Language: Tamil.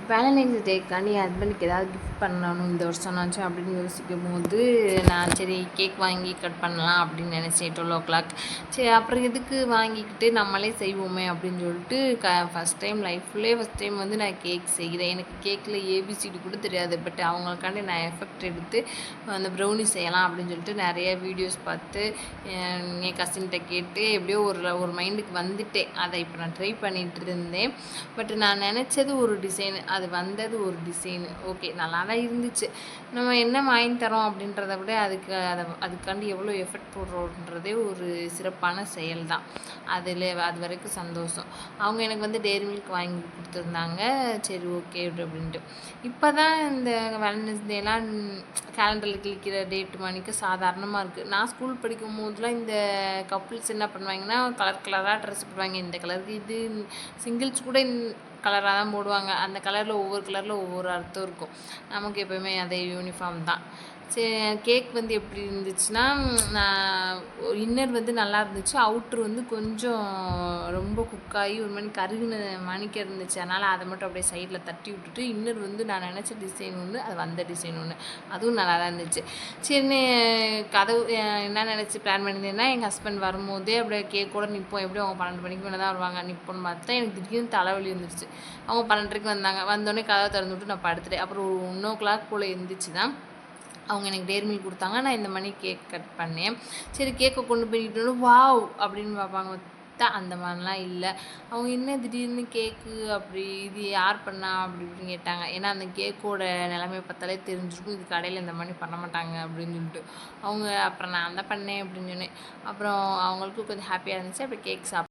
வேலண்டைன்ஸ் டேக்காண்டி என் ஹஸ்பண்டுக்கு ஏதாவது கிஃப்ட் பண்ணணும் இந்த வருஷம்னாச்சும் அப்படின்னு யோசிக்கும் போது நான் சரி கேக் வாங்கி கட் பண்ணலாம் அப்படின்னு நினச்சேன் 12 o'clock. சரி அப்புறம் எதுக்கு வாங்கிக்கிட்டு நம்மளே செய்வோமே அப்படின்னு சொல்லிட்டு ஃபஸ்ட் டைம் வந்து நான் கேக் செய்கிறேன். எனக்கு கேக்கில் ஏபிசிடி கூட தெரியாது. பட் அவங்களுக்காண்டி நான் எஃபெக்ட் எடுத்து அந்த ப்ரௌனி செய்யலாம் அப்படின்னு சொல்லிட்டு நிறைய வீடியோஸ் பார்த்து என் கசின்கிட்ட கேட்டு எப்படியோ ஒரு மைண்டுக்கு வந்துட்டேன். அதை இப்போ நான் ட்ரை பண்ணிகிட்டு இருந்தேன். பட் நான் நினச்சது ஒரு டிசைன், அது வந்தது ஒரு டிசைனு. ஓகே, நல்லா தான் இருந்துச்சு. நம்ம என்ன வாங்கி தரோம் அப்படின்றத விட அதுக்காண்டி எவ்வளோ எஃபர்ட் போடுறோன்றதே ஒரு சிறப்பான செயல் தான். அது வரைக்கும் சந்தோஷம். அவங்க எனக்கு வந்து டெய்ரி மில்க் வாங்கி கொடுத்துருந்தாங்க. சரி ஓகே அப்படின்ட்டு. இப்போ தான் இந்த வேலண்டைன்ஸ் டேலாம் கேலண்டரில் கிழிக்கிற டேட்டு மணிக்கு சாதாரணமாக இருக்குது. நான் ஸ்கூல் படிக்கும் போதுலாம் இந்த கப்புள்ஸ் என்ன பண்ணுவாங்கன்னா கலர் கலராக ட்ரெஸ் போடுவாங்க. இந்த கலருக்கு இது சிங்கிள்ஸ் கூட கலராக தான் போடுவாங்க. அந்த கலரில் ஒவ்வொரு கலரில் ஒவ்வொரு அர்த்தம் இருக்கும். நமக்கு எப்போயுமே அதே யூனிஃபார்ம் தான். சரி, கேக் வந்து எப்படி இருந்துச்சுன்னா, நான் இன்னர் வந்து நல்லா இருந்துச்சு. அவுட்ரு வந்து கொஞ்சம் ரொம்ப குக்காகி ஒரு மாதிரி கருகின மணிக்க இருந்துச்சு. அதனால் அதை மட்டும் அப்படியே சைடில் தட்டி விட்டுட்டு, இன்னர் வந்து நான் நினச்ச டிசைன் ஒன்று, அது வந்த டிசைன் ஒன்று, அதுவும் நல்லா தான் இருந்துச்சு. சரின்னு கதவு என்ன நினச்சி பிளான் பண்ணியிருந்தேன்னா, எங்கள் ஹஸ்பண்ட் வரும்போதே அப்படியே கேக்கோடு நிற்போம். எப்படியும் அவங்க 12 மணிக்கு மேலே தான் வருவாங்க. நிற்போன்னு பார்த்தா எனக்கு திடீர்னு தலைவலி வந்துடுச்சு. அவங்க 12:30க்கு வந்தாங்க. வந்தோடனே கதவை திறந்து விட்டு நான் படுத்துட்டேன். அப்புறம் ஒரு 1 o'clock போல் இருந்துச்சு தான் அவங்க எனக்கு டெய்ரி மில்க் கொடுத்தாங்க. நான் இந்த மணி கேக் கட் பண்ணேன். சரி கேக்கை கொண்டு போய்கிட்டு வாவ் அப்படின்னு பார்ப்பாங்க. அந்த மாதிரிலாம் இல்லை. அவங்க என்ன திடீர்னு கேக்கு அப்படி இது யார் பண்ணா அப்படி இப்படின்னு கேட்டாங்க. ஏன்னா அந்த கேக்கோட நிலைமையை பார்த்தாலே தெரிஞ்சிருக்கும் இது கடையில் இந்த மாதிரி பண்ண மாட்டாங்க அப்படின்னு சொல்லிட்டு. அவங்க அப்புறம் நான் தான் பண்ணேன் அப்படின்னு சொன்னேன். அப்புறம் அவங்களுக்கும் கொஞ்சம் ஹாப்பியாக இருந்துச்சு. அப்புறம் கேக்